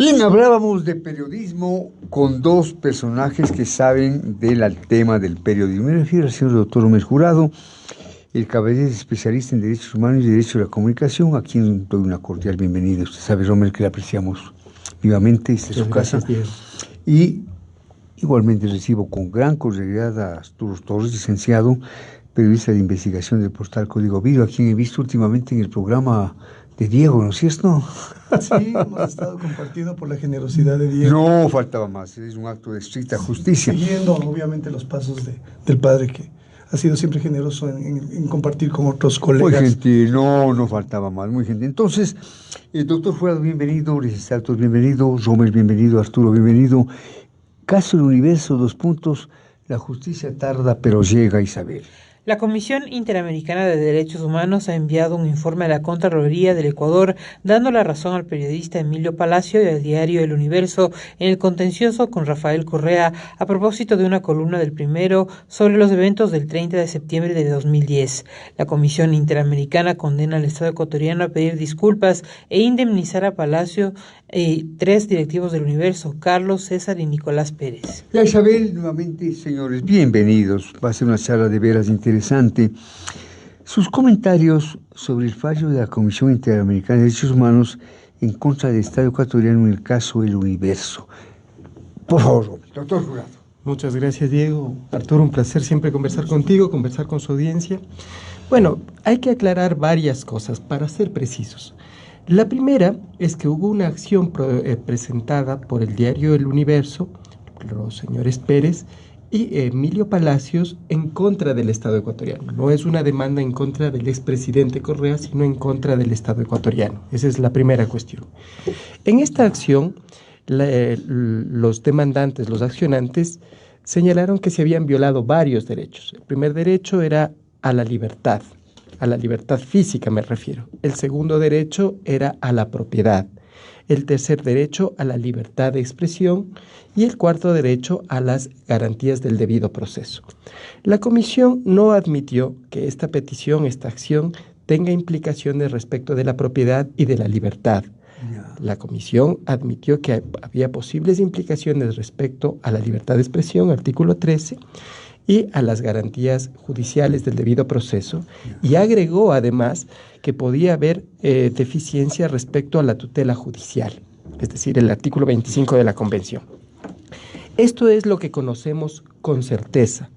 Bien, hablábamos de periodismo con dos personajes que saben del tema del periodismo. Me refiero al señor doctor Romer Jurado, el caballero especialista en Derechos Humanos y Derecho de la Comunicación, a quien doy una cordial bienvenida. Usted sabe, Romer, que le apreciamos vivamente, esta es su casa. Y igualmente recibo con gran cordialidad a Arturo Torres, licenciado, periodista de investigación del portal Código Video, a quien he visto últimamente en el programa de Diego, ¿no es cierto? Sí, hemos estado compartiendo por la generosidad de Diego. No faltaba más, es un acto de estricta justicia. Siguiendo, obviamente, los pasos del padre, que ha sido siempre generoso en compartir con otros colegas. Muy gentil, no faltaba más, muy gentil. Entonces, el doctor Jurado, bienvenido, licenciado, bienvenido, Romer, bienvenido, Arturo, bienvenido. Caso del Universo, : la justicia tarda, pero llega, Isabel. La Comisión Interamericana de Derechos Humanos ha enviado un informe a la Contraloría del Ecuador dando la razón al periodista Emilio Palacio y al diario El Universo en el contencioso con Rafael Correa a propósito de una columna del Primero sobre los eventos del 30 de septiembre de 2010. La Comisión Interamericana condena al Estado ecuatoriano a pedir disculpas e indemnizar a Palacio tres directivos del Universo, Carlos, César y Nicolás Pérez. Ya, Isabel, nuevamente, señores, bienvenidos. Va a ser una charla de veras interesante. Sus comentarios sobre el fallo de la Comisión Interamericana de Derechos Humanos en contra del Estado ecuatoriano en el caso El Universo. Por favor, doctor Jurado. Muchas gracias, Diego. Arturo, un placer siempre conversar contigo, conversar con su audiencia. Bueno, hay que aclarar varias cosas para ser precisos. La primera es que hubo una acción presentada por el diario El Universo, los señores Pérez y Emilio Palacios, en contra del Estado ecuatoriano. No es una demanda en contra del expresidente Correa, sino en contra del Estado ecuatoriano. Esa es la primera cuestión. En esta acción, los demandantes, los accionantes, señalaron que se habían violado varios derechos. El primer derecho era a la libertad física me refiero. El segundo derecho era a la propiedad. El tercer derecho a la libertad de expresión y el cuarto derecho a las garantías del debido proceso. La comisión no admitió que esta petición, esta acción, tenga implicaciones respecto de la propiedad y de la libertad. La comisión admitió que había posibles implicaciones respecto a la libertad de expresión, artículo 13, y a las garantías judiciales del debido proceso, y agregó además que podía haber deficiencia respecto a la tutela judicial, es decir, el artículo 25 de la Convención. Esto es lo que conocemos con certeza.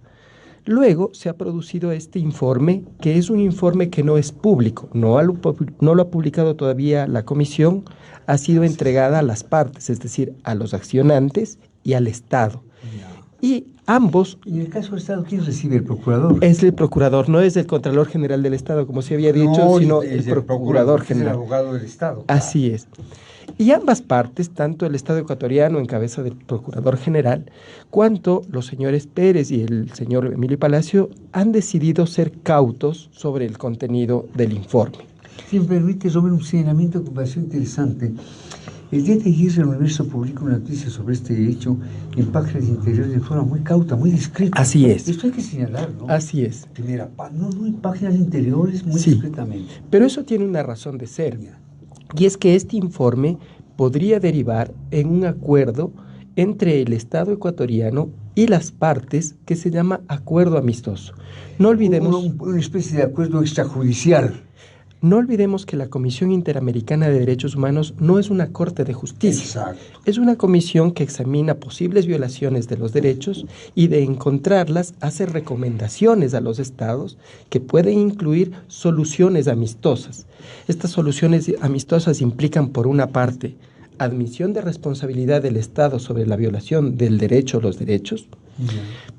Luego se ha producido este informe, que es un informe que no es público, no lo ha publicado todavía la comisión, ha sido entregada a las partes, es decir, a los accionantes y al Estado. Y ambos... ¿Y en el caso del Estado quién recibe? ¿El procurador? Es el procurador, no es el Contralor General del Estado, como se había dicho, sino el procurador general. Es el abogado del Estado. Así es. Y ambas partes, tanto el Estado ecuatoriano en cabeza del Procurador General, cuanto los señores Pérez y el señor Emilio Palacio, han decidido ser cautos sobre el contenido del informe. Si me permite, sobre un señalamiento que me pareció interesante. El día de ayer El Universo publicó una noticia sobre este hecho en páginas interiores de forma muy cauta, muy discreta. Así es. Esto hay que señalar, ¿no? Así es. Primera, no en páginas interiores, muy discretamente. Pero eso tiene una razón de ser. Y es que este informe podría derivar en un acuerdo entre el Estado ecuatoriano y las partes que se llama acuerdo amistoso. No olvidemos... Una especie de acuerdo extrajudicial. No olvidemos que la Comisión Interamericana de Derechos Humanos no es una corte de justicia. Exacto. Es una comisión que examina posibles violaciones de los derechos y de encontrarlas hace recomendaciones a los estados que pueden incluir soluciones amistosas. Estas soluciones amistosas implican, por una parte, admisión de responsabilidad del Estado sobre la violación del derecho a los derechos,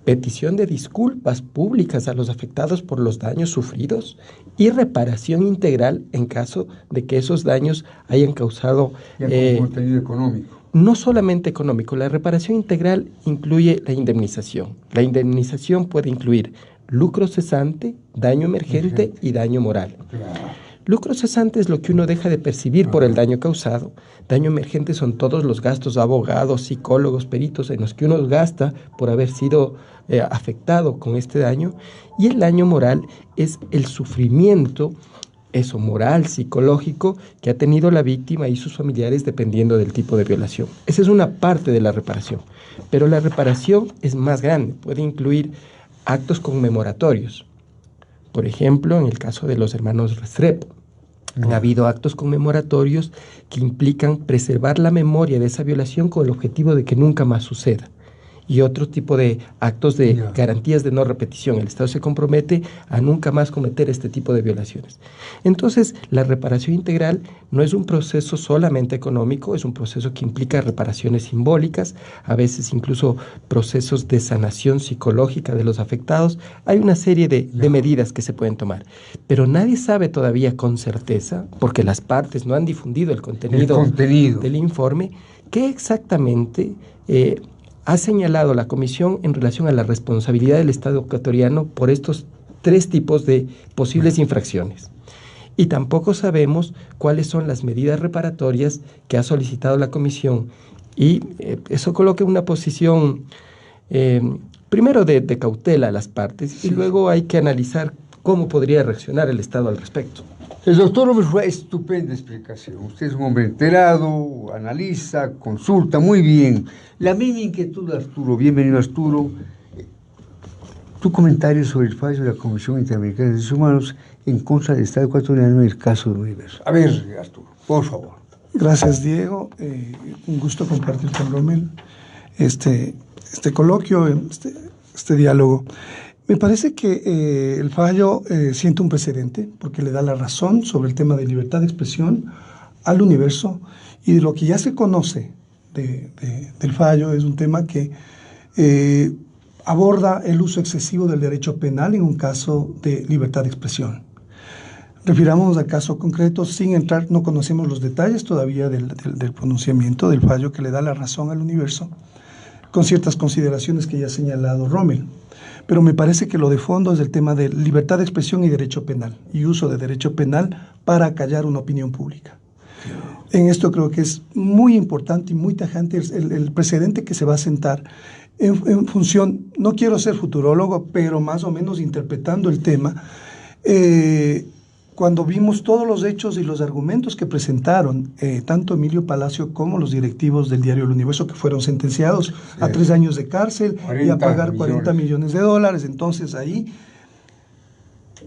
petición de disculpas públicas a los afectados por los daños sufridos y reparación integral en caso de que esos daños hayan causado... contenido económico. No solamente económico, la reparación integral incluye la indemnización. La indemnización puede incluir lucro cesante, daño emergente y daño moral. Claro. Lucro cesante es lo que uno deja de percibir por el daño causado. Daño emergente son todos los gastos de abogados, psicólogos, peritos en los que uno gasta por haber sido afectado con este daño. Y el daño moral es el sufrimiento eso moral, psicológico, que ha tenido la víctima y sus familiares dependiendo del tipo de violación. Esa es una parte de la reparación, pero la reparación es más grande, puede incluir actos conmemoratorios. Por ejemplo, en el caso de los hermanos Restrepo, han habido actos conmemoratorios que implican preservar la memoria de esa violación con el objetivo de que nunca más suceda. Y otro tipo de actos de garantías de no repetición. El Estado se compromete a nunca más cometer este tipo de violaciones. Entonces, la reparación integral no es un proceso solamente económico, es un proceso que implica reparaciones simbólicas, a veces incluso procesos de sanación psicológica de los afectados. Hay una serie de medidas que se pueden tomar, pero nadie sabe todavía con certeza, porque las partes no han difundido el contenido del informe, qué exactamente ha señalado la Comisión en relación a la responsabilidad del Estado ecuatoriano por estos 3 tipos de posibles infracciones. Y tampoco sabemos cuáles son las medidas reparatorias que ha solicitado la Comisión. Y eso coloca una posición, primero de cautela a las partes, y luego hay que analizar cómo podría reaccionar el Estado al respecto. El doctor Omersjura, estupenda explicación. Usted es un hombre enterado, analiza, consulta, muy bien. La misma inquietud, Arturo. Bienvenido, Arturo. Tu comentario sobre el fallo de la Comisión Interamericana de Derechos Humanos en contra del Estado ecuatoriano en el caso del Universo. A ver, Arturo, por favor. Gracias, Diego. Un gusto compartir con Rommel este coloquio, este diálogo. Me parece que el fallo siente un precedente porque le da la razón sobre el tema de libertad de expresión al Universo, y de lo que ya se conoce del fallo es un tema que aborda el uso excesivo del derecho penal en un caso de libertad de expresión. Refirámonos al caso concreto sin entrar, no conocemos los detalles todavía del pronunciamiento del fallo que le da la razón al Universo, con ciertas consideraciones que ya ha señalado Rommel. Pero me parece que lo de fondo es el tema de libertad de expresión y derecho penal, y uso de derecho penal para callar una opinión pública. En esto creo que es muy importante y muy tajante el precedente que se va a sentar en función, no quiero ser futurólogo, pero más o menos interpretando el tema, cuando vimos todos los hechos y los argumentos que presentaron tanto Emilio Palacio como los directivos del diario El Universo, que fueron sentenciados a 3 años de cárcel y a pagar 40 millones de dólares. Entonces ahí,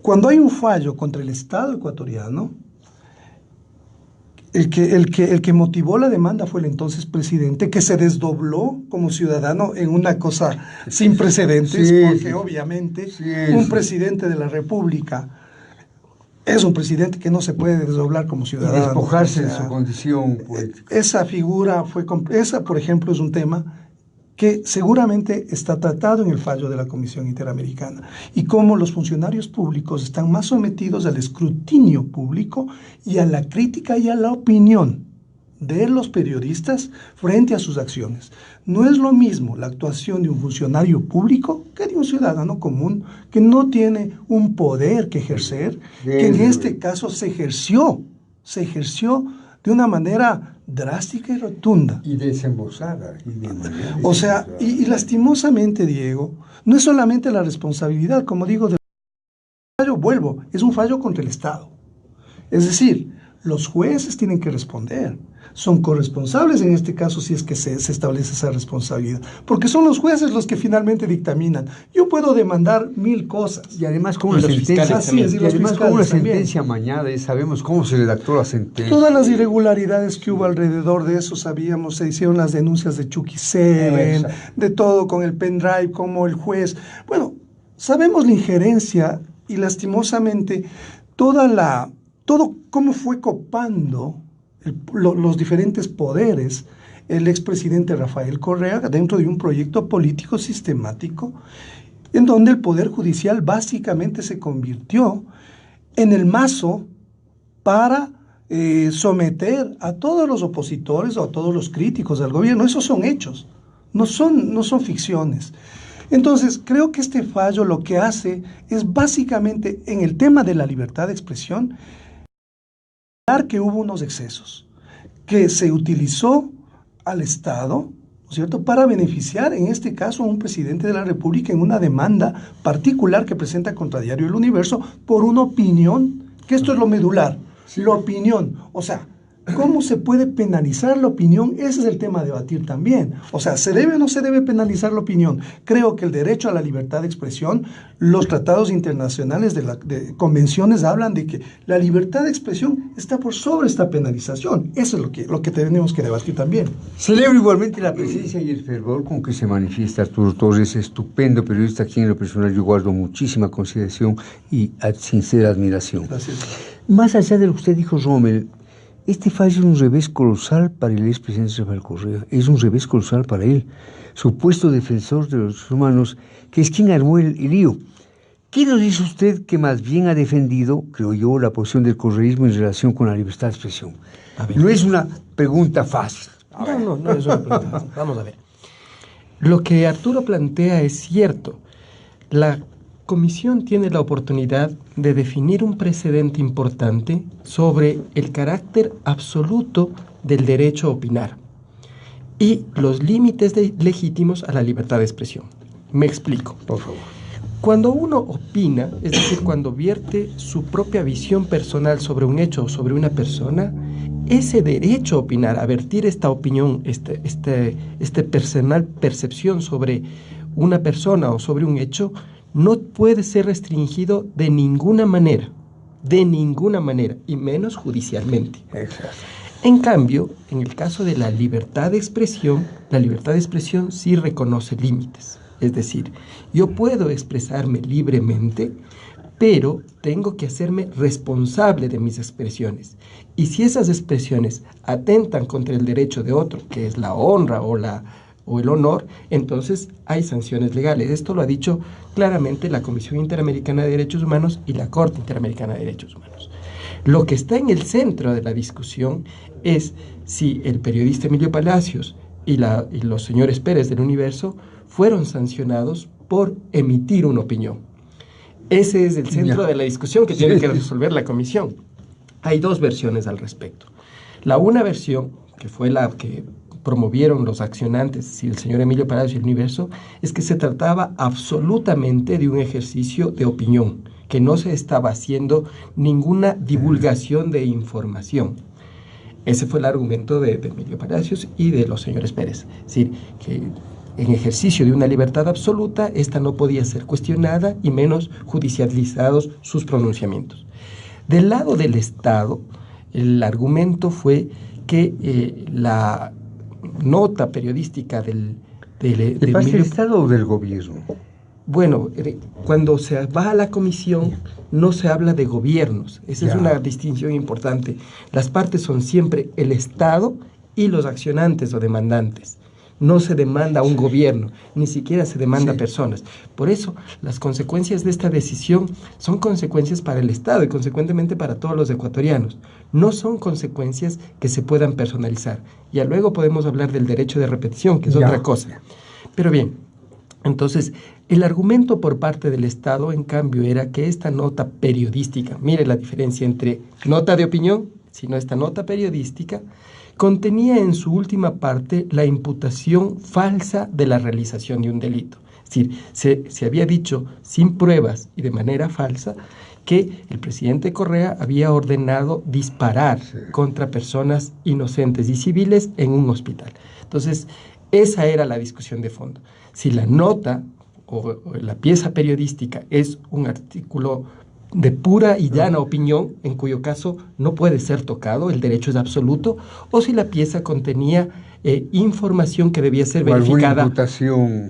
cuando hay un fallo contra el Estado ecuatoriano, el que motivó la demanda fue el entonces presidente, que se desdobló como ciudadano en una cosa sin precedentes, porque obviamente un presidente de la República es un presidente que no se puede desdoblar como ciudadano. Y despojarse de su condición política. Esa figura esa, por ejemplo, es un tema que seguramente está tratado en el fallo de la Comisión Interamericana, y cómo los funcionarios públicos están más sometidos al escrutinio público y a la crítica y a la opinión de los periodistas frente a sus acciones. No es lo mismo la actuación de un funcionario público que de un ciudadano común que no tiene un poder que ejercer, que en este caso se ejerció de una manera drástica y rotunda. Y desembosada. O sea, y lastimosamente, Diego, no es solamente la responsabilidad, como digo, del fallo, vuelvo, es un fallo contra el Estado. Es decir, los jueces tienen que responder. Son corresponsables en este caso si es que se establece esa responsabilidad, porque son los jueces los que finalmente dictaminan. Yo puedo demandar 1000 cosas. Y además con una sentencia amañada, y sabemos cómo se redactó la sentencia. Todas las irregularidades que hubo alrededor de eso, sabíamos, se hicieron las denuncias de Chucky Seven, de todo con el pendrive, como el juez. Bueno, sabemos la injerencia y lastimosamente todo cómo fue copando los diferentes poderes el expresidente Rafael Correa dentro de un proyecto político sistemático en donde el Poder Judicial básicamente se convirtió en el mazo para someter a todos los opositores o a todos los críticos al gobierno. Esos son hechos, no son ficciones. Entonces, creo que este fallo lo que hace es básicamente, en el tema de la libertad de expresión, que hubo unos excesos, que se utilizó al Estado, ¿no es cierto?, para beneficiar, en este caso, a un presidente de la República en una demanda particular que presenta contra Diario El Universo por una opinión que esto es lo medular, la opinión. O sea, ¿cómo se puede penalizar la opinión? Ese es el tema a debatir también. O sea, ¿se debe o no se debe penalizar la opinión? Creo que el derecho a la libertad de expresión, los tratados internacionales de convenciones hablan de que la libertad de expresión está por sobre esta penalización. Eso es lo que tenemos que debatir también. Celebro igualmente la presencia y el fervor con que se manifiesta Arturo Torres, estupendo periodista, a quien en lo personal yo guardo muchísima consideración y sincera admiración. Gracias. Más allá de lo que usted dijo, Rommel, este fallo es un revés colosal para el expresidente Rafael Correa, es un revés colosal para él, supuesto defensor de los humanos, que es quien armó el lío. ¿Qué nos dice usted que más bien ha defendido, creo yo, la posición del correísmo en relación con la libertad de expresión? No es una pregunta fácil. No es una pregunta fácil. Vamos a ver. Lo que Arturo plantea es cierto. La Comisión tiene la oportunidad de definir un precedente importante sobre el carácter absoluto del derecho a opinar y los límites legítimos a la libertad de expresión. Me explico. Por favor. Cuando uno opina, es decir, cuando vierte su propia visión personal sobre un hecho o sobre una persona, ese derecho a opinar, a vertir esta opinión, este personal percepción sobre una persona o sobre un hecho, no puede ser restringido de ninguna manera, y menos judicialmente. Exacto. En cambio, en el caso de la libertad de expresión sí reconoce límites. Es decir, yo puedo expresarme libremente, pero tengo que hacerme responsable de mis expresiones. Y si esas expresiones atentan contra el derecho de otro, que es la honra o el honor, entonces hay sanciones legales. Esto lo ha dicho claramente la Comisión Interamericana de Derechos Humanos y la Corte Interamericana de Derechos Humanos. Lo que está en el centro de la discusión es si el periodista Emilio Palacios y los señores Pérez del Universo fueron sancionados por emitir una opinión. Ese es el centro de la discusión que tiene que resolver la Comisión. Hay dos versiones al respecto. La una versión, que fue la que promovieron los accionantes, es decir, el señor Emilio Palacios y el Universo, es que se trataba absolutamente de un ejercicio de opinión, que no se estaba haciendo ninguna divulgación de información. Ese fue el argumento de Emilio Palacios y de los señores Pérez. Es decir, que en ejercicio de una libertad absoluta, esta no podía ser cuestionada y menos judicializados sus pronunciamientos. Del lado del Estado, el argumento fue que la nota periodística ¿De parte del Estado o del gobierno? Bueno, cuando se va a la comisión no se habla de gobiernos. Esa es una distinción importante. Las partes son siempre el Estado y los accionantes o demandantes. No se demanda a un gobierno, ni siquiera se demanda a personas. Por eso, las consecuencias de esta decisión son consecuencias para el Estado y consecuentemente para todos los ecuatorianos. No son consecuencias que se puedan personalizar. Ya luego podemos hablar del derecho de repetición, que es otra cosa. Pero bien, entonces, el argumento por parte del Estado, en cambio, era que esta nota periodística, mire la diferencia entre nota de opinión, sino esta nota periodística, contenía en su última parte la imputación falsa de la realización de un delito. Es decir, se había dicho sin pruebas y de manera falsa que el presidente Correa había ordenado disparar contra personas inocentes y civiles en un hospital. Entonces, esa era la discusión de fondo. Si la nota o la pieza periodística es un artículo de pura y llana opinión, en cuyo caso no puede ser tocado, el derecho es absoluto, o si la pieza contenía información que debía ser verificada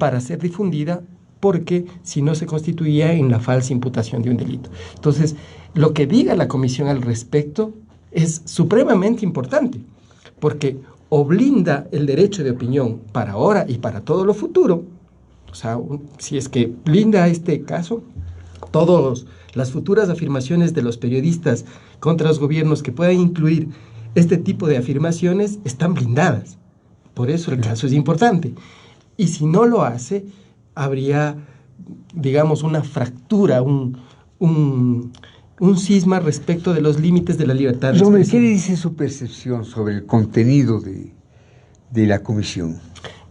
para ser difundida, porque si no se constituía en la falsa imputación de un delito. Entonces, lo que diga la Comisión al respecto es supremamente importante, porque o blinda el derecho de opinión para ahora y para todo lo futuro, o sea, si es que blinda este caso, todas las futuras afirmaciones de los periodistas contra los gobiernos que puedan incluir este tipo de afirmaciones están blindadas. Por eso el caso es importante. Y si no lo hace, habría, digamos, una fractura, un cisma respecto de los límites de la libertad de expresión. ¿Qué le dice su percepción sobre el contenido de la comisión?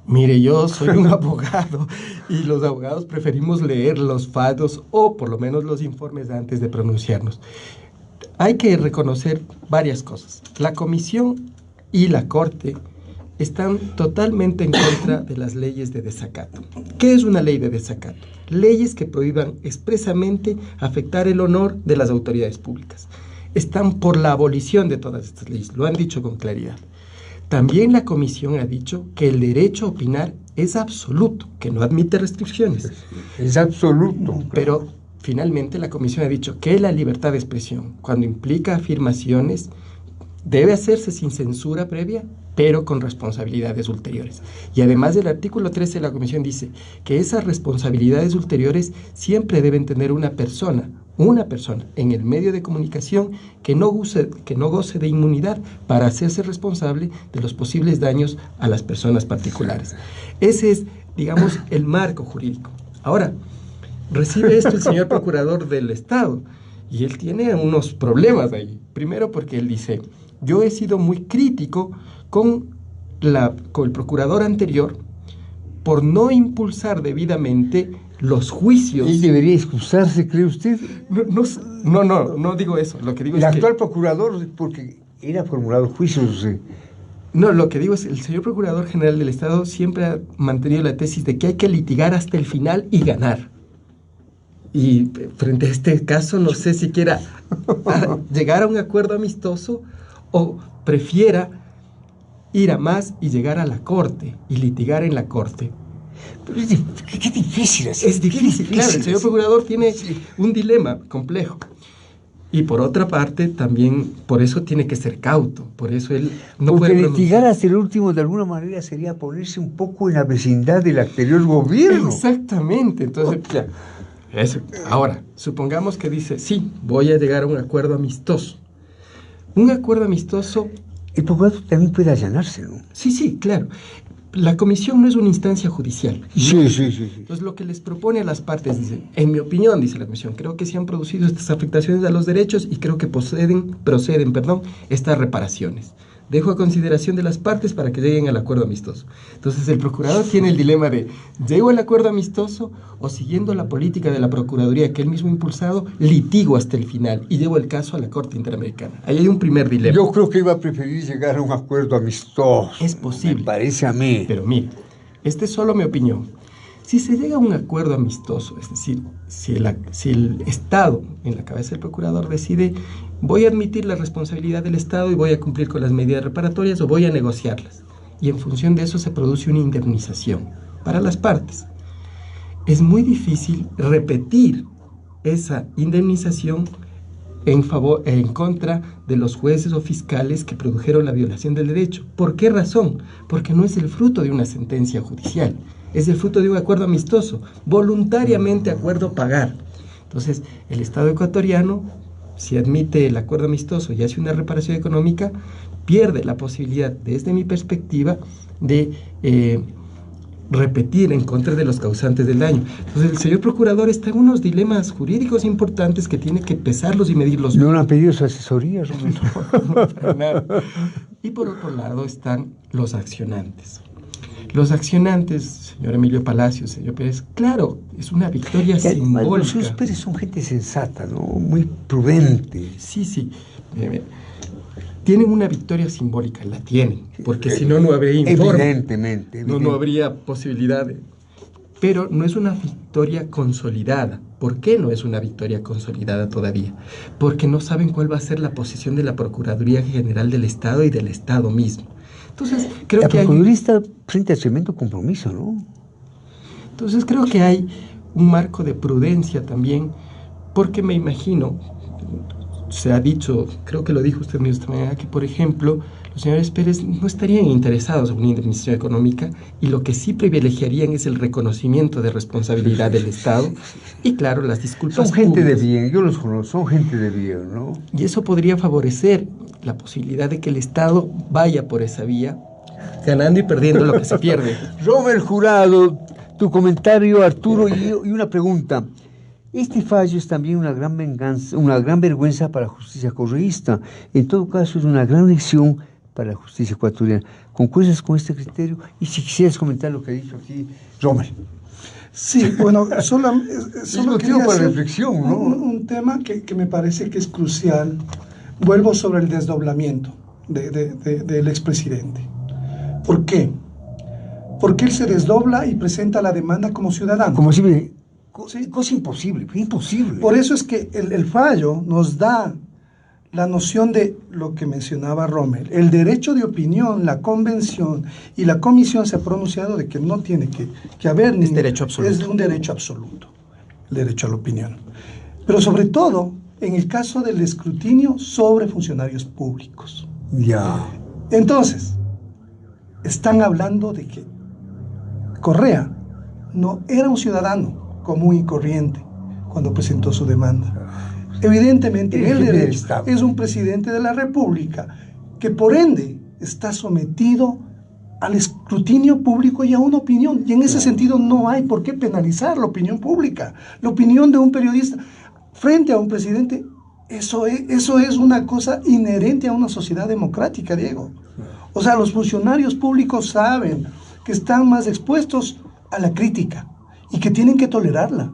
Mire, yo soy un abogado y los abogados preferimos leer los fallos o por lo menos los informes antes de pronunciarnos. hay que reconocer varias cosas. La Comisión y la Corte están totalmente en contra de las leyes de desacato. ¿Qué es una ley de desacato? Leyes que prohíban expresamente afectar el honor de las autoridades públicas. Están por la abolición de todas estas leyes, lo han dicho con claridad. También la Comisión ha dicho que el derecho a opinar es absoluto, que no admite restricciones. Es absoluto. Pero finalmente la Comisión ha dicho que la libertad de expresión, cuando implica afirmaciones, debe hacerse sin censura previa, pero con responsabilidades ulteriores. Y además del artículo 13 de la Comisión dice que esas responsabilidades ulteriores siempre deben tener una persona en el medio de comunicación que no goce de inmunidad para hacerse responsable de los posibles daños a las personas particulares. Ese es, digamos, el marco jurídico. Ahora, recibe esto el señor Procurador del Estado y él tiene unos problemas ahí. Primero porque él dice, yo he sido muy crítico con el procurador anterior por no impulsar debidamente los juicios. ¿Él debería excusarse, cree usted? No digo eso. Lo que digo el es actual procurador, porque era formulado juicios. No, lo que digo es, el señor Procurador General del Estado siempre ha mantenido la tesis de que hay que litigar hasta el final y ganar. Y frente a este caso, no sé si quiera llegar a un acuerdo amistoso o prefiera ir a más y llegar a la Corte y litigar en la Corte. Pero qué difícil es. Es difícil, claro. El señor Procurador tiene un dilema complejo. Y por otra parte, también, por eso tiene que ser cauto. Por eso él no puede Porque litigar hasta el último, de alguna manera, sería ponerse un poco en la vecindad del anterior gobierno. Exactamente. Entonces, ya. Eso. Ahora, supongamos que dice, sí, voy a llegar a un acuerdo amistoso. Un acuerdo amistoso... El procurador también puede allanarse, ¿no? Sí, claro. La comisión no es una instancia judicial. Sí. Entonces, lo que les propone a las partes, dice, en mi opinión, dice la comisión, creo que se han producido estas afectaciones a los derechos y creo que proceden, estas reparaciones. Dejo a consideración de las partes para que lleguen al acuerdo amistoso. Entonces, el procurador tiene el dilema de, ¿llego al acuerdo amistoso o siguiendo la política de la Procuraduría que él mismo ha impulsado, litigo hasta el final y llevo el caso a la Corte Interamericana? Ahí hay un primer dilema. Yo creo que iba a preferir llegar a un acuerdo amistoso. Es posible. Me parece a mí. Pero mira, esta es solo mi opinión. Si se llega a un acuerdo amistoso, es decir, si el Estado, en la cabeza del procurador, decide, voy a admitir la responsabilidad del Estado y voy a cumplir con las medidas reparatorias o voy a negociarlas, y en función de eso se produce una indemnización para las partes, es muy difícil repetir esa indemnización en contra de los jueces o fiscales que produjeron la violación del derecho. ¿Por qué razón? Porque no es el fruto de una sentencia judicial. Es el fruto de un acuerdo amistoso, voluntariamente acuerdo pagar. Entonces, el Estado ecuatoriano, si admite el acuerdo amistoso y hace una reparación económica, pierde la posibilidad, desde mi perspectiva, de repetir en contra de los causantes del daño. Entonces, el señor procurador está en unos dilemas jurídicos importantes que tiene que pesarlos y medirlos. ¿No le han pedido su asesoría, Roberto? No, para nada. Y por otro lado están los accionantes. Los accionantes, señor Emilio Palacios, señor Pérez, claro, es una victoria simbólica. Los señores Pérez son gente sensata, ¿no? Muy prudente. Sí. Tienen una victoria simbólica, la tienen, porque si no, no habría informe. Evidentemente. No habría posibilidad de... Pero no es una victoria consolidada. ¿Por qué no es una victoria consolidada todavía? Porque no saben cuál va a ser la posición de la Procuraduría General del Estado y del Estado mismo. Entonces, creo que Procuraduría está frente a tremendo compromiso, ¿no? Entonces, creo que hay un marco de prudencia también, porque me imagino, se ha dicho, creo que lo dijo usted mismo esta mañana, que, por ejemplo, los señores Pérez no estarían interesados en una indemnización económica y lo que sí privilegiarían es el reconocimiento de responsabilidad del Estado y, claro, las disculpas Son gente públicas. de bien, yo los conozco, son gente de bien, ¿no? Y eso podría favorecer la posibilidad de que el Estado vaya por esa vía, ganando y perdiendo lo que se pierde. Robert Jurado, tu comentario, Arturo, y una pregunta. Este fallo es también una gran venganza, una gran vergüenza para la justicia correísta. En todo caso, es una gran lección para la justicia ecuatoriana. ¿Concuerdas con este criterio? Y si quisieras comentar lo que ha dicho aquí, Robert. Sí, bueno, solo motivo quería para hacer reflexión, ¿no? un tema que me parece que es crucial vuelvo sobre el desdoblamiento del expresidente. ¿Por qué? Porque él se desdobla y presenta la demanda como ciudadano. Como si... Sí. Cosa imposible, imposible. Por eso es que el fallo nos da la noción de lo que mencionaba Rommel. El derecho de opinión, la convención y la comisión se ha pronunciado de que no tiene que haber... Es derecho absoluto. Es un derecho absoluto, el derecho a la opinión. Pero sobre todo, en el caso del escrutinio sobre funcionarios públicos. Ya. Entonces, están hablando de que Correa no era un ciudadano común y corriente cuando presentó su demanda. Evidentemente, en el derecho es un presidente de la República que por ende está sometido al escrutinio público y a una opinión. Y en ese sentido no hay por qué penalizar la opinión pública. La opinión de un periodista frente a un presidente, eso es una cosa inherente a una sociedad democrática, Diego. O sea, los funcionarios públicos saben que están más expuestos a la crítica y que tienen que tolerarla.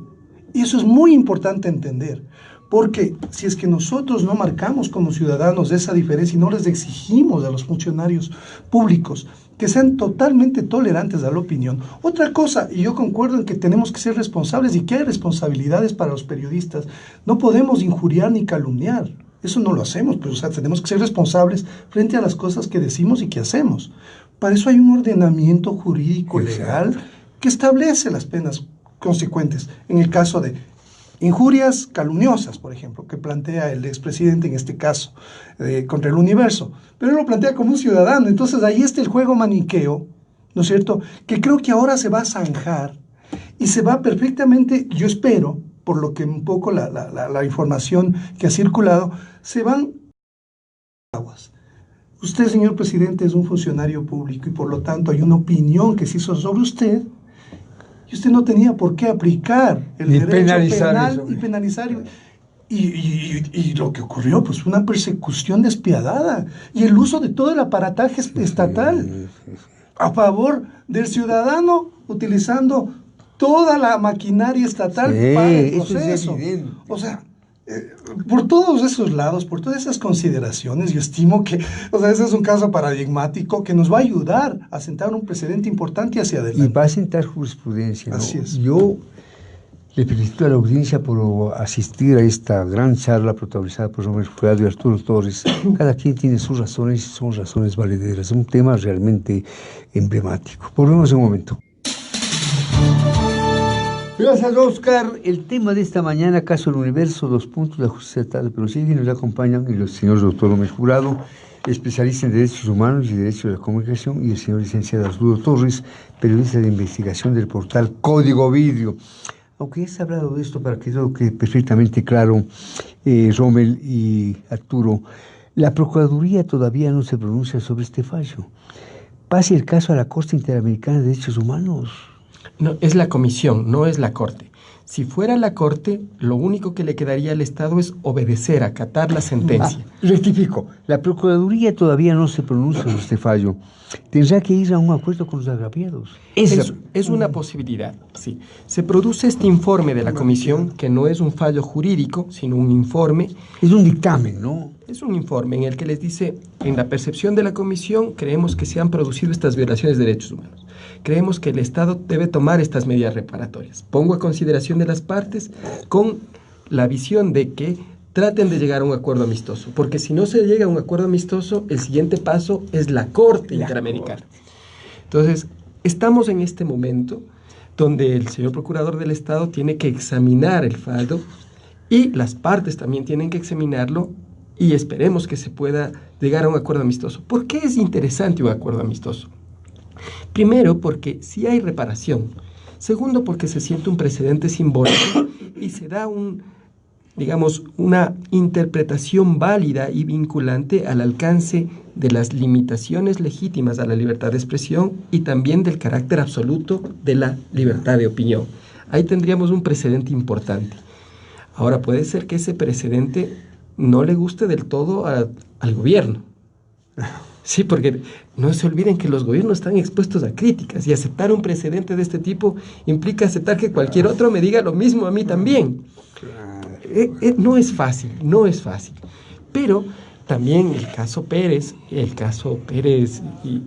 Y eso es muy importante entender, porque si es que nosotros no marcamos como ciudadanos esa diferencia y no les exigimos a los funcionarios públicos que sean totalmente tolerantes a la opinión. Otra cosa, y yo concuerdo en que tenemos que ser responsables y que hay responsabilidades para los periodistas. No podemos injuriar ni calumniar. Eso no lo hacemos, pero o sea, tenemos que ser responsables frente a las cosas que decimos y que hacemos. Para eso hay un ordenamiento jurídico legal que establece las penas consecuentes. En el caso de injurias calumniosas, por ejemplo, que plantea el expresidente en este caso, contra el Universo. Pero él lo plantea como un ciudadano. Entonces ahí está el juego maniqueo, ¿no es cierto? Que creo que ahora se va a zanjar y se va perfectamente, yo espero, por lo que un poco la información que ha circulado, se van aguas. Usted, señor presidente, es un funcionario público y por lo tanto hay una opinión que se hizo sobre usted y usted no tenía por qué aplicar el derecho penal y penalizar. Y lo que ocurrió, pues fue una persecución despiadada y el uso de todo el aparataje estatal a favor del ciudadano, utilizando toda la maquinaria estatal para el proceso. O sea, por todos esos lados, por todas esas consideraciones, yo estimo que, o sea, ese es un caso paradigmático que nos va a ayudar a sentar un precedente importante hacia adelante. Y va a sentar jurisprudencia, ¿no? Así es. Yo le felicito a la audiencia por asistir a esta gran charla protagonizada por Rommel Jurado y Arturo Torres. Cada quien tiene sus razones y son razones valederas. Es un tema realmente emblemático. Volvemos en un momento. Gracias, Oscar. El tema de esta mañana, caso del Universo, 2 puntos, la justicia tarde, pero sigue, nos acompañan el señor doctor Rommel Jurado, especialista en Derechos Humanos y Derecho de la Comunicación, y el señor licenciado Arturo Torres, periodista de investigación del portal Código Video. Aunque ya se ha hablado de esto para que todo quede perfectamente claro, Rommel y Arturo, la Procuraduría todavía no se pronuncia sobre este fallo. Pase el caso a la Corte Interamericana de Derechos Humanos. No, es la comisión, no es la Corte. Si fuera la Corte, lo único que le quedaría al Estado es obedecer, acatar la sentencia. Rectifico, la Procuraduría todavía no se pronuncia sobre este fallo. Tendrá que ir a un acuerdo con los agraviados. Es una posibilidad, sí. Se produce este informe de la comisión, que no es un fallo jurídico, sino un informe. Es un dictamen, ¿no? Es un informe en el que les dice, en la percepción de la comisión, creemos que se han producido estas violaciones de derechos humanos. Creemos que el Estado debe tomar estas medidas reparatorias. Pongo a consideración de las partes con la visión de que traten de llegar a un acuerdo amistoso, porque si no se llega a un acuerdo amistoso, el siguiente paso es la Corte Interamericana. Entonces, estamos en este momento donde el señor Procurador del Estado tiene que examinar el fallo y las partes también tienen que examinarlo y esperemos que se pueda llegar a un acuerdo amistoso. ¿Por qué es interesante un acuerdo amistoso? Primero, porque sí hay reparación. Segundo, porque se siente un precedente simbólico y se da una interpretación válida y vinculante al alcance de las limitaciones legítimas a la libertad de expresión y también del carácter absoluto de la libertad de opinión. Ahí tendríamos un precedente importante. Ahora, puede ser que ese precedente no le guste del todo al gobierno. Sí, porque no se olviden que los gobiernos están expuestos a críticas y aceptar un precedente de este tipo implica aceptar que cualquier otro me diga lo mismo a mí también. No es fácil, pero también el caso Pérez y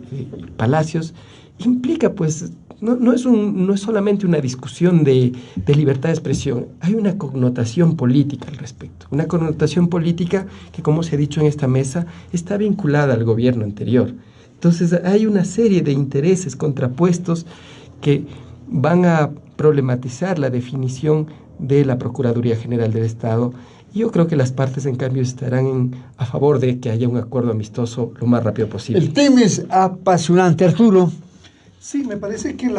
Palacios, implica pues, no es solamente una discusión de libertad de expresión, hay una connotación política al respecto, una connotación política que, como se ha dicho en esta mesa, está vinculada al gobierno anterior. Entonces hay una serie de intereses contrapuestos que van a problematizar la definición de la Procuraduría General del Estado. Yo creo que las partes, en cambio, estarán a favor de que haya un acuerdo amistoso lo más rápido posible. El tema es apasionante, Arturo. Sí, me parece que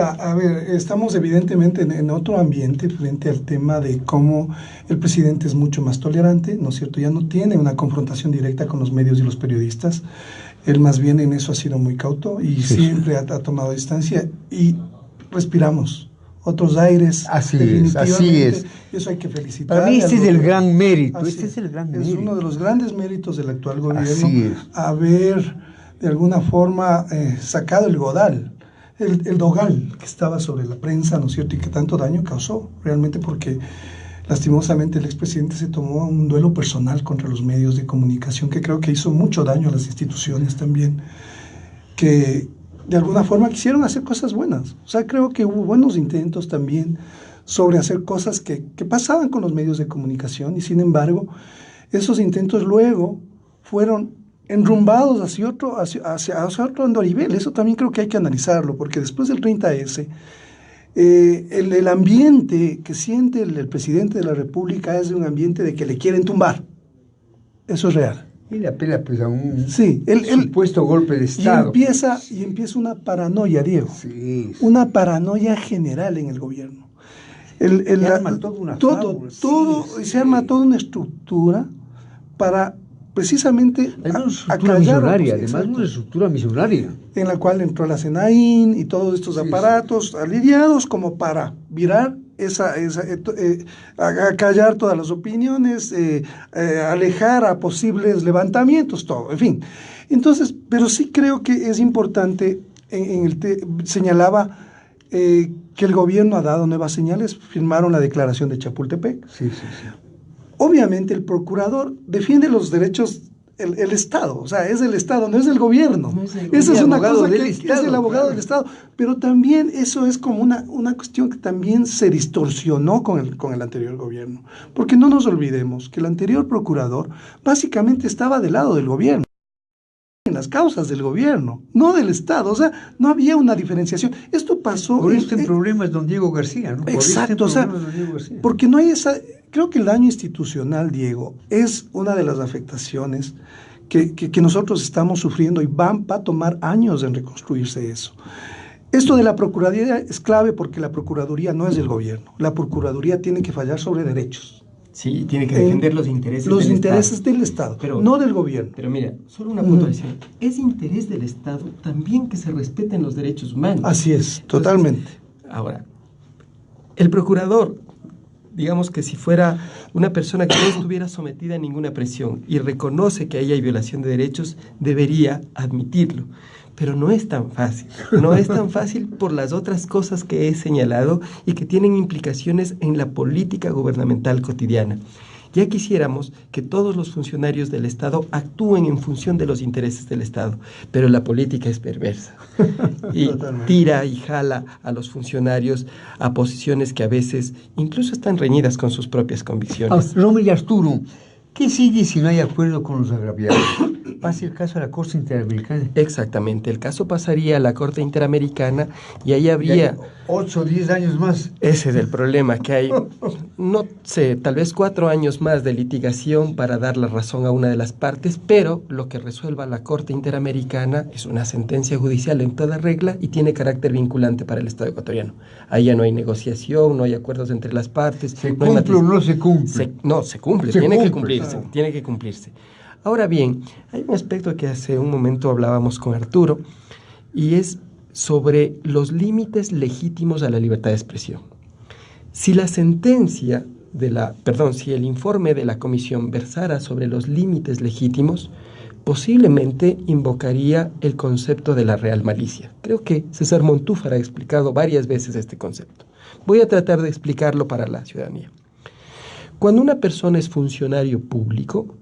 estamos evidentemente en otro ambiente frente al tema de cómo el presidente es mucho más tolerante, ¿no es cierto? Ya no tiene una confrontación directa con los medios y los periodistas. Él más bien en eso ha sido muy cauto y siempre ha tomado distancia, y respiramos otros aires. Así es. Y eso hay que felicitar. Para mí este es el gran mérito. Es mérito. uno de los grandes méritos del actual gobierno, Así es. haber de alguna forma sacado el godal, el dogal que estaba sobre la prensa, ¿no es cierto? Y que tanto daño causó realmente, porque lastimosamente el expresidente se tomó un duelo personal contra los medios de comunicación, que creo que hizo mucho daño a las instituciones también, que de alguna forma quisieron hacer cosas buenas. O sea, creo que hubo buenos intentos también sobre hacer cosas que pasaban con los medios de comunicación, y sin embargo, esos intentos luego fueron enrumbados hacia otro andarivel. Eso también creo que hay que analizarlo, porque después del 30S, el ambiente que siente el presidente de la República es de un ambiente de que le quieren tumbar. Eso es real. Y le apela pues a un supuesto golpe de Estado. Y empieza una paranoia, Diego. Sí. Una paranoia general en el gobierno. Se arma toda una fábula. Se arma toda una estructura para precisamente además una estructura misionaria, en la cual entró la SENAIN y todos estos aparatos alineados como para virar acallar todas las opiniones, alejar a posibles levantamientos, todo, en fin. Entonces, pero sí creo que es importante, señalaba que el gobierno ha dado nuevas señales, firmaron la declaración de Chapultepec. Sí. Obviamente el procurador defiende los derechos, el Estado, o sea, es el Estado, no es el gobierno. Esa es una cosa que es el abogado del Estado, pero también eso es como una cuestión que también se distorsionó con el anterior gobierno, porque no nos olvidemos que el anterior procurador básicamente estaba del lado del gobierno, en las causas del gobierno, no del Estado. O sea, no había una diferenciación. Esto pasó... Por esto el problema es don Diego García, ¿no? Exacto, o sea, porque no hay esa... Creo que el daño institucional, Diego, es una de las afectaciones que nosotros estamos sufriendo, y va a tomar años en reconstruirse eso. Esto de la Procuraduría es clave, porque la Procuraduría no es del gobierno. La Procuraduría tiene que fallar sobre derechos. Sí, tiene que defender los intereses del Estado, pero, no del gobierno. Pero mira, solo una puntualización. Es interés del Estado también que se respeten los derechos humanos. Así es, totalmente. Entonces, ahora, el procurador, digamos que si fuera una persona que no estuviera sometida a ninguna presión y reconoce que ahí hay violación de derechos, debería admitirlo. Pero no es tan fácil. No es tan fácil por las otras cosas que he señalado y que tienen implicaciones en la política gubernamental cotidiana. Ya quisiéramos que todos los funcionarios del Estado actúen en función de los intereses del Estado, pero la política es perversa y tira y jala a los funcionarios a posiciones que a veces incluso están reñidas con sus propias convicciones. Rommel y Arturo, ¿qué sigue si no hay acuerdo con los agraviados? ¿Pasa el caso a la Corte Interamericana? Exactamente, el caso pasaría a la Corte Interamericana y ahí habría... 8 o 10 años más. Ese es el problema, que hay, no sé, tal vez 4 años más de litigación para dar la razón a una de las partes, pero lo que resuelva la Corte Interamericana es una sentencia judicial en toda regla y tiene carácter vinculante para el Estado ecuatoriano. Ahí ya no hay negociación, no hay acuerdos entre las partes. ¿Se cumple o no se cumple? Se cumple, tiene que cumplirse. Ahora bien, hay un aspecto que hace un momento hablábamos con Arturo, y es sobre los límites legítimos a la libertad de expresión. Si la sentencia si el informe de la comisión versara sobre los límites legítimos, posiblemente invocaría el concepto de la real malicia. Creo que César Montúfar ha explicado varias veces este concepto. Voy a tratar de explicarlo para la ciudadanía. Cuando una persona es funcionario público,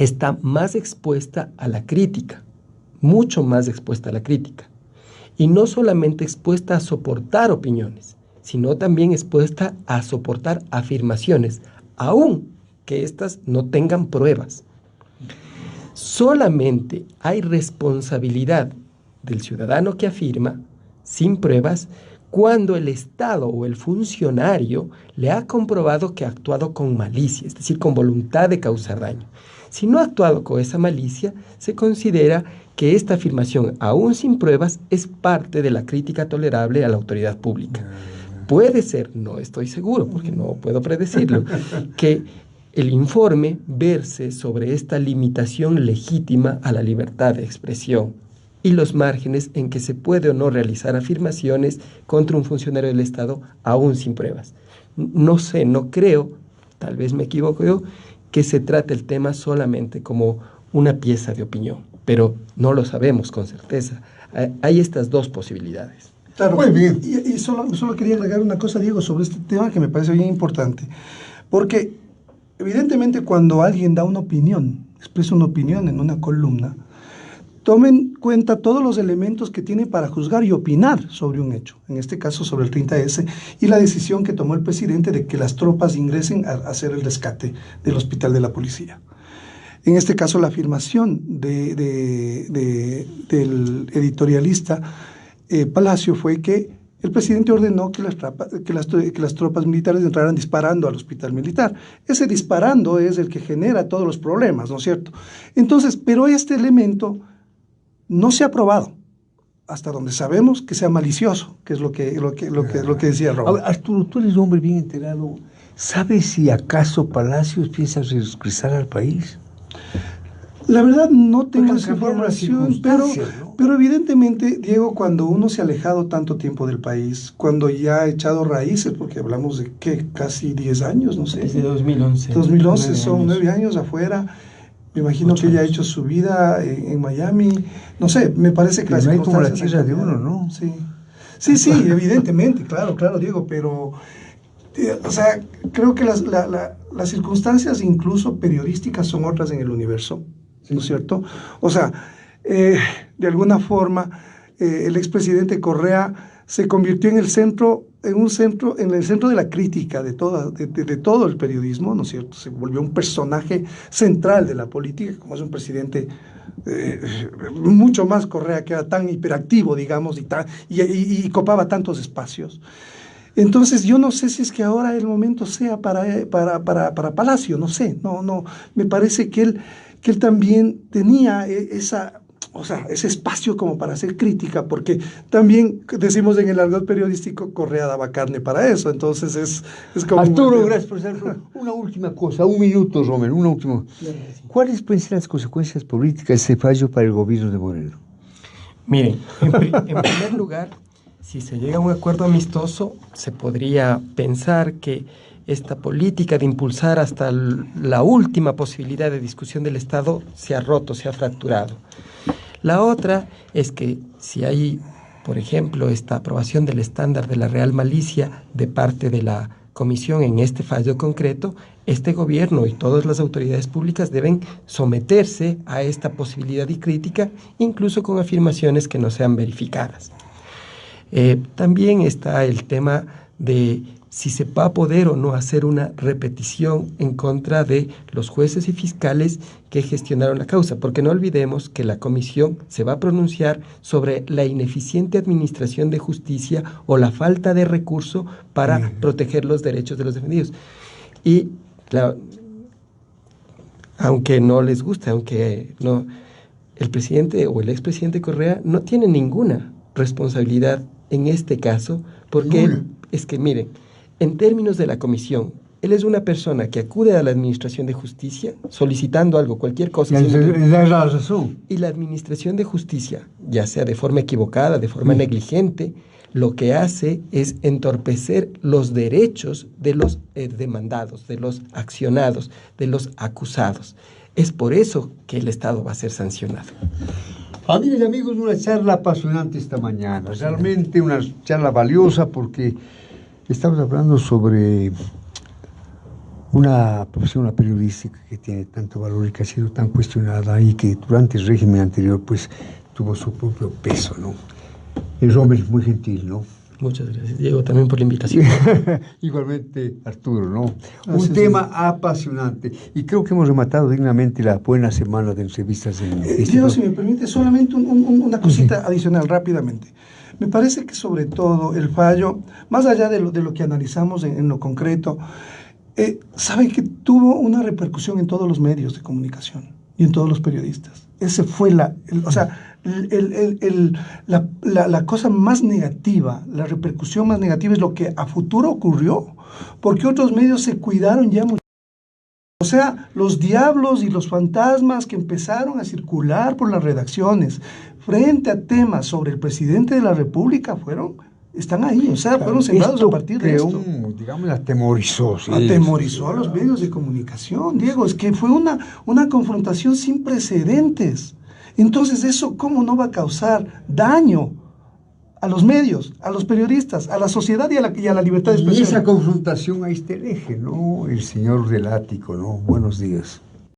está más expuesta a la crítica, mucho más expuesta a la crítica. Y no solamente expuesta a soportar opiniones, sino también expuesta a soportar afirmaciones, aun que éstas no tengan pruebas. Solamente hay responsabilidad del ciudadano que afirma, sin pruebas, cuando el Estado o el funcionario le ha comprobado que ha actuado con malicia, es decir, con voluntad de causar daño. Si no ha actuado con esa malicia, se considera que esta afirmación, aún sin pruebas, es parte de la crítica tolerable a la autoridad pública. Puede ser, no estoy seguro, porque no puedo predecirlo, que el informe verse sobre esta limitación legítima a la libertad de expresión y los márgenes en que se puede o no realizar afirmaciones contra un funcionario del Estado aún sin pruebas. No sé, no creo, tal vez me equivoco yo, que se trate el tema solamente como una pieza de opinión, pero no lo sabemos con certeza. Hay estas dos posibilidades. Claro, muy bien. Y solo quería agregar una cosa, Diego, sobre este tema que me parece bien importante, porque evidentemente cuando alguien da una opinión, expresa una opinión en una columna, tomen en cuenta todos los elementos que tiene para juzgar y opinar sobre un hecho, en este caso sobre el 30S, y la decisión que tomó el presidente de que las tropas ingresen a hacer el rescate del hospital de la policía. En este caso, la afirmación del editorialista Palacio fue que el presidente ordenó que las tropas militares entraran disparando al hospital militar. Ese disparando es el que genera todos los problemas, ¿no es cierto? Entonces, pero este elemento no se ha probado, hasta donde sabemos que sea malicioso, que es lo que decía Robert. Ahora, Arturo, tú eres un hombre bien enterado. ¿Sabes si acaso Palacios piensa regresar al país? La verdad no tengo esa información, pero evidentemente, Diego, cuando uno se ha alejado tanto tiempo del país, cuando ya ha echado raíces, porque hablamos de ¿qué? Casi 10 años, no sé. Desde 2011. 2011 son 9 años afuera. Me imagino que ella ha hecho su vida en Miami. No sé, me parece que las circunstancias... como la tierra de uno, ¿no? Sí, evidentemente, claro, Diego, pero... o sea, creo que las circunstancias incluso periodísticas son otras en el universo, ¿no es cierto? O sea, de alguna forma, el expresidente Correa se convirtió en el centro de la crítica de todo el periodismo, ¿no es cierto? Se volvió un personaje central de la política, como es un presidente mucho más Correa, que era tan hiperactivo, digamos, y copaba tantos espacios. Entonces yo no sé si es que ahora el momento sea para Palacio, no sé, no, me parece que él también tenía ese espacio como para hacer crítica, porque también decimos en el argot periodístico, Correa daba carne para eso, entonces es como... Arturo, gracias por estar. Una última cosa, un minuto, Romer, una última. ¿Cuáles pueden ser las consecuencias políticas de ese fallo para el gobierno de Moreno? Miren, en primer lugar, si se llega a un acuerdo amistoso, se podría pensar que esta política de impulsar hasta la última posibilidad de discusión del Estado se ha roto, se ha fracturado. La otra es que si hay, por ejemplo, esta aprobación del estándar de la real malicia de parte de la Comisión en este fallo concreto, este gobierno y todas las autoridades públicas deben someterse a esta posibilidad y crítica, incluso con afirmaciones que no sean verificadas. También está el tema de si se va a poder o no hacer una repetición en contra de los jueces y fiscales que gestionaron la causa, porque no olvidemos que la comisión se va a pronunciar sobre la ineficiente administración de justicia o la falta de recurso para proteger los derechos de los defendidos. Y aunque no les guste, el presidente o el expresidente Correa no tiene ninguna responsabilidad en este caso, porque es que, miren, en términos de la comisión, él es una persona que acude a la Administración de Justicia solicitando algo, cualquier cosa. Y la Administración de Justicia, ya sea de forma equivocada, de forma negligente, lo que hace es entorpecer los derechos de los demandados, de los accionados, de los acusados. Es por eso que el Estado va a ser sancionado. Amigas y amigos, una charla apasionante esta mañana, realmente una charla valiosa porque estamos hablando sobre una profesión, una periodística que tiene tanto valor y que ha sido tan cuestionada y que durante el régimen anterior pues tuvo su propio peso, ¿no? El hombre es muy gentil, ¿no? Muchas gracias, Diego, también por la invitación. Igualmente, Arturo, ¿no? Un tema apasionante. Y creo que hemos rematado dignamente la buena semana de entrevistas. Diego, si me permite, solamente una cosita adicional rápidamente. Me parece que sobre todo el fallo, más allá de lo que analizamos en lo concreto, saben que tuvo una repercusión en todos los medios de comunicación y en todos los periodistas. Ese fue la cosa más negativa, la repercusión más negativa es lo que a futuro ocurrió, porque otros medios se cuidaron ya mucho. O sea, los diablos y los fantasmas que empezaron a circular por las redacciones frente a temas sobre el presidente de la República están ahí, o sea, fueron sembrados a partir de esto. Digamos, atemorizó. Sí, atemorizó a los medios de comunicación, Diego, es que fue una confrontación sin precedentes. Entonces, ¿eso cómo no va a causar daño a los medios, a los periodistas, a la sociedad y a la libertad de expresión? Y esa confrontación, ahí está el eje, ¿no? El señor del ático, ¿no? Buenos días.